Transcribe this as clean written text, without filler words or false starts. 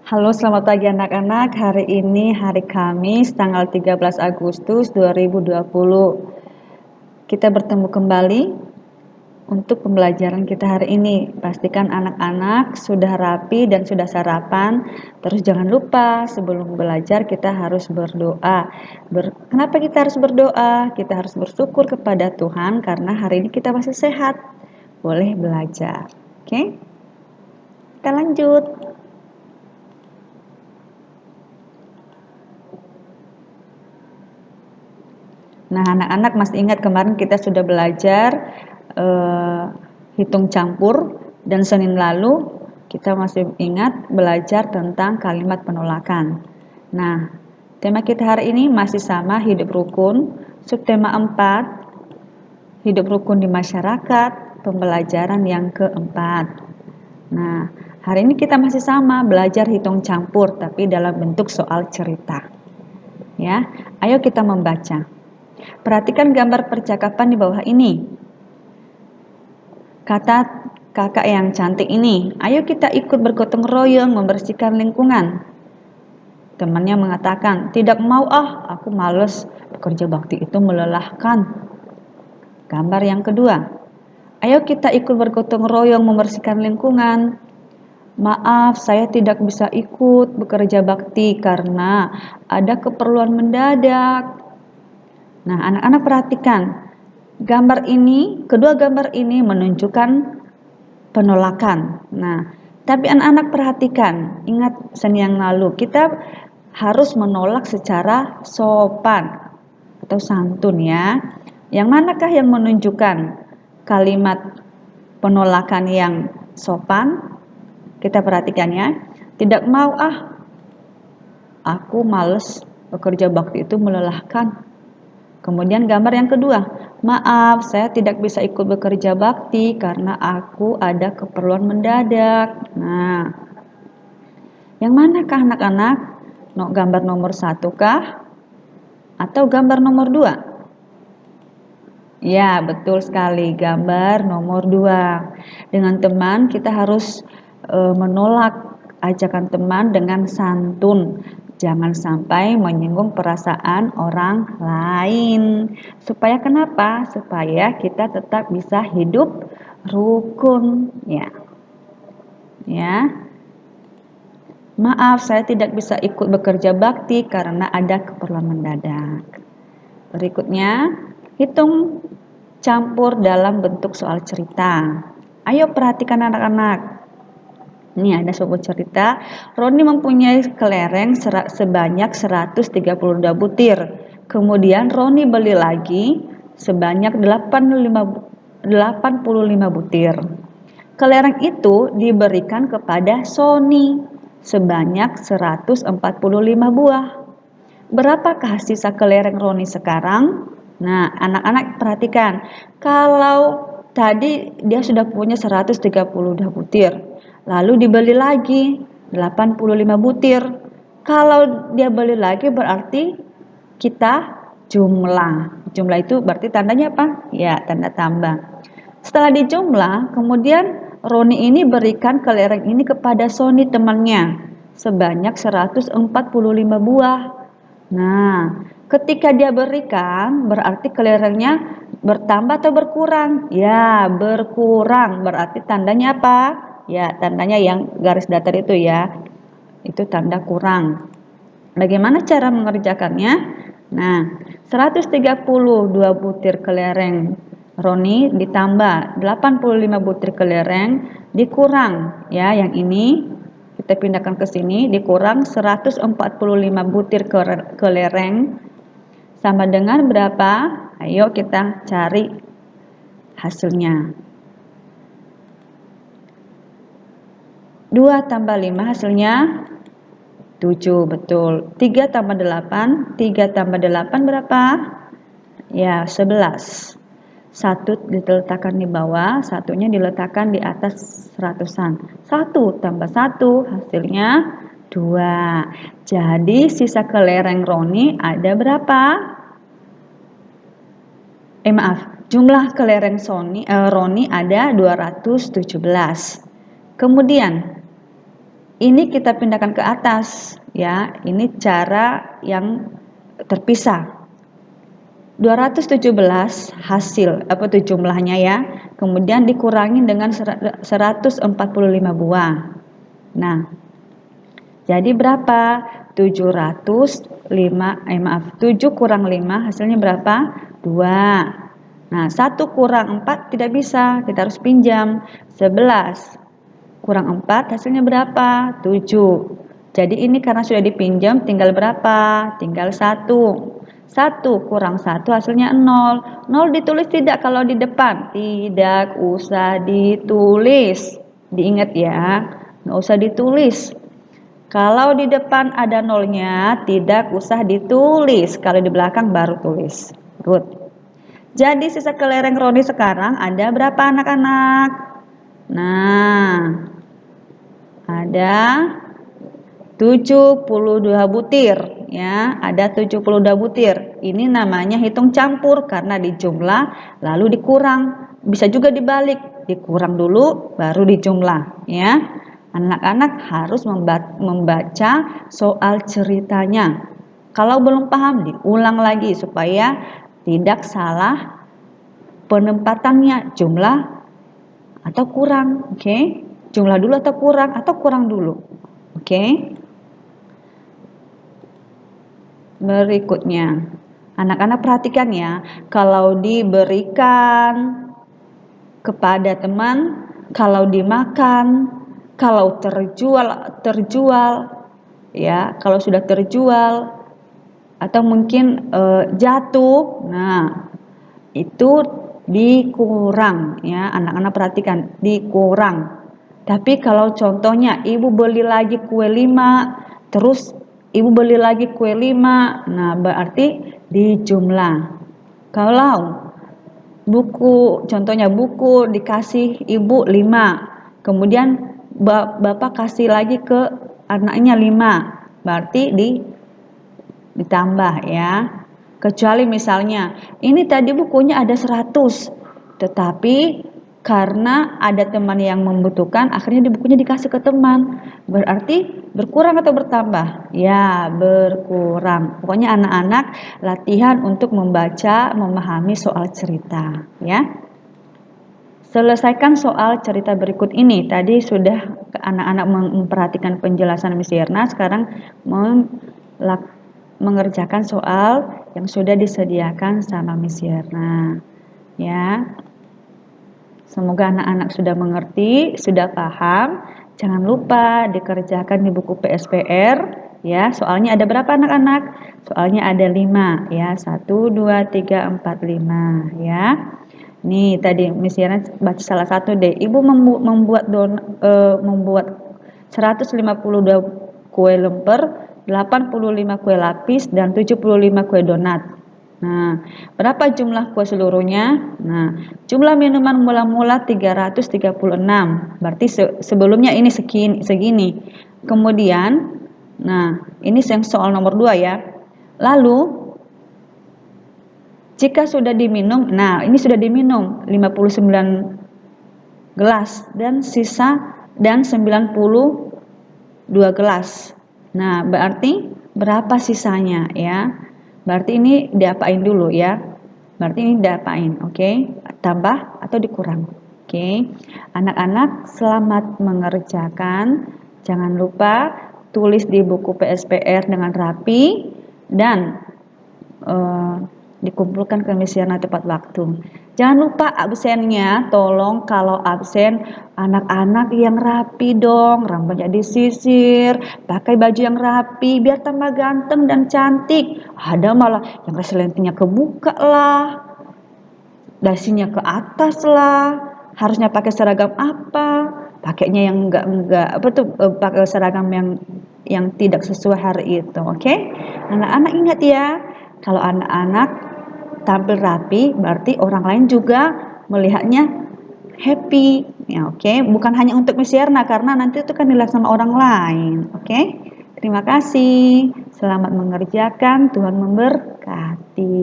Halo, selamat pagi anak-anak. Hari ini hari Kamis, tanggal 13 Agustus 2020. Kita bertemu kembali untuk pembelajaran kita hari ini. Pastikan anak-anak sudah rapi dan sudah sarapan. Terus jangan lupa sebelum belajar kita harus berdoa. Kenapa kita harus berdoa? Kita harus bersyukur kepada Tuhan karena hari ini kita masih sehat. Boleh belajar. Oke? Kita lanjut. Nah, anak-anak masih ingat kemarin kita sudah belajar hitung campur, dan Senin lalu kita masih ingat belajar tentang kalimat penolakan. Nah, tema kita hari ini masih sama, hidup rukun, subtema 4, hidup rukun di masyarakat, pembelajaran yang keempat. Nah, hari ini kita masih sama belajar hitung campur tapi dalam bentuk soal cerita. Ya, ayo kita membaca. Perhatikan gambar percakapan di bawah ini. Kata kakak yang cantik ini, ayo kita ikut bergotong royong membersihkan lingkungan. Temannya mengatakan, tidak mau aku males, bekerja bakti itu melelahkan. Gambar yang kedua, ayo kita ikut bergotong royong membersihkan lingkungan. Maaf, saya tidak bisa ikut bekerja bakti karena ada keperluan mendadak. Nah, anak-anak perhatikan, kedua gambar ini menunjukkan penolakan. Nah, tapi anak-anak perhatikan, ingat Senin yang lalu, kita harus menolak secara sopan atau santun ya. Yang manakah yang menunjukkan kalimat penolakan yang sopan? Kita perhatikan ya. Tidak mau aku males, bekerja bakti itu melelahkan. Kemudian gambar yang kedua, maaf saya tidak bisa ikut bekerja bakti karena aku ada keperluan mendadak. Nah, yang manakah anak-anak? Gambar nomor 1 kah? Atau gambar nomor 2? Ya, betul sekali, gambar nomor 2. Dengan teman kita harus menolak ajakan teman dengan santun. Jangan sampai menyinggung perasaan orang lain. Supaya kenapa? Supaya kita tetap bisa hidup rukun, ya. Ya. Maaf, saya tidak bisa ikut bekerja bakti karena ada keperluan mendadak. Berikutnya, hitung campur dalam bentuk soal cerita. Ayo perhatikan anak-anak. Ini ada sebuah cerita, Roni mempunyai kelereng sebanyak 132 butir. Kemudian Roni beli lagi sebanyak 85 butir. Kelereng itu diberikan kepada Sony sebanyak 145 buah. Berapakah sisa kelereng Roni sekarang? Nah, anak-anak perhatikan. Kalau tadi dia sudah punya 132 butir, lalu dibeli lagi 85 butir. Kalau dia beli lagi berarti kita jumlah. Jumlah itu berarti tandanya apa? Ya, tanda tambah. Setelah dijumlah, kemudian Roni ini berikan kelereng ini kepada Sony temannya sebanyak 145 buah. Nah, ketika dia berikan, berarti kelerengnya bertambah atau berkurang? Ya, berkurang. Berarti tandanya apa? Ya, tandanya yang garis datar itu ya. Itu tanda kurang. Bagaimana cara mengerjakannya? Nah, 132 butir kelereng Roni ditambah 85 butir kelereng dikurang ya, yang ini kita pindahkan ke sini, dikurang 145 butir kelereng sama dengan berapa? Ayo kita cari hasilnya. 2 tambah 5 hasilnya 7, betul. 3 tambah 8, 3 tambah 8 berapa? Ya, 11. 1 diletakkan di bawah, satunya diletakkan di atas seratusan. 1 tambah 1 hasilnya 2. Jadi sisa kelereng Roni ada berapa? Maaf, jumlah kelereng Roni ada 217. Kemudian Ini kita pindahkan ke atas ya. Ini cara yang terpisah. 217 hasil apa tuh jumlahnya ya. Kemudian dikurangi dengan 145 buah. Nah, jadi berapa? 7 kurang 5 hasilnya berapa? 2. Nah, 1 kurang 4 tidak bisa, kita harus pinjam. 11 kurang 4 hasilnya berapa? 7. Jadi ini karena sudah dipinjam tinggal berapa? Tinggal 1. 1 kurang 1 hasilnya 0. 0 ditulis tidak kalau di depan? Tidak usah ditulis. Diingat ya, nggak usah ditulis. Kalau di depan ada nolnya, tidak usah ditulis. Kalau di belakang baru tulis. Good. Jadi sisa kelereng Roni sekarang ada berapa anak-anak? Nah, ada 72 butir ya, ada 72 butir. Ini namanya hitung campur karena dijumlah lalu dikurang. Bisa juga dibalik, dikurang dulu baru dijumlah ya. Anak-anak harus membaca soal ceritanya. Kalau belum paham diulang lagi supaya tidak salah penempatannya, jumlah atau kurang, oke? Jumlah dulu atau kurang dulu. Oke. Berikutnya, anak-anak perhatikan ya, kalau diberikan kepada teman, kalau dimakan, kalau terjual ya, kalau sudah terjual atau mungkin jatuh, nah itu dikurang ya, anak-anak perhatikan, dikurang. Tapi kalau contohnya ibu beli lagi kue 5, terus ibu beli lagi kue 5, nah berarti dijumlah. Kalau contohnya buku dikasih ibu 5, kemudian bapak kasih lagi ke anaknya 5, berarti ditambah ya. Kecuali misalnya ini tadi bukunya ada 100, tetapi karena ada teman yang membutuhkan, akhirnya di bukunya dikasih ke teman. Berarti berkurang atau bertambah? Ya, berkurang. Pokoknya anak-anak latihan untuk membaca, memahami soal cerita, ya. Selesaikan soal cerita berikut ini. Tadi sudah anak-anak memperhatikan penjelasan Miss Yerna, sekarang mengerjakan soal yang sudah disediakan sama Miss Yerna. Ya. Semoga anak-anak sudah mengerti, sudah paham. Jangan lupa dikerjakan di buku PSPR ya. Soalnya ada berapa anak-anak? Soalnya ada 5 ya. 1 2 3 4 5 ya. Nih tadi Miss Yana baca salah satu deh. Ibu membuat 152 kue lemper, 85 kue lapis dan 75 kue donat. Nah, berapa jumlah kue seluruhnya? Nah, jumlah minuman mula-mula 336. Berarti sebelumnya ini segini. Kemudian, nah, ini yang soal nomor 2 ya. Lalu jika sudah diminum, nah ini sudah diminum 59 gelas dan 92 gelas. Nah, berarti berapa sisanya ya? Berarti ini diapain dulu ya? Berarti ini diapain, oke? Tambah atau dikurang, oke? Anak-anak selamat mengerjakan. Jangan lupa tulis di buku PSPR dengan rapi dan dikumpulkan ke Miss Yana tepat waktu. Jangan lupa absennya, tolong kalau absen anak-anak yang rapi dong, rambutnya disisir, pakai baju yang rapi biar tambah ganteng dan cantik. Ada malah yang reselentinya kebuka lah, dasinya ke atas lah, harusnya pakai seragam apa? Pakainya yang enggak apa tuh, pakai seragam yang tidak sesuai hari itu, oke? Anak-anak ingat ya, kalau anak-anak tampil rapi berarti orang lain juga melihatnya happy ya, oke? Bukan hanya untuk Miss Yerna karena nanti itu kan dilihat sama orang lain, oke? Terima kasih, selamat mengerjakan, Tuhan memberkati.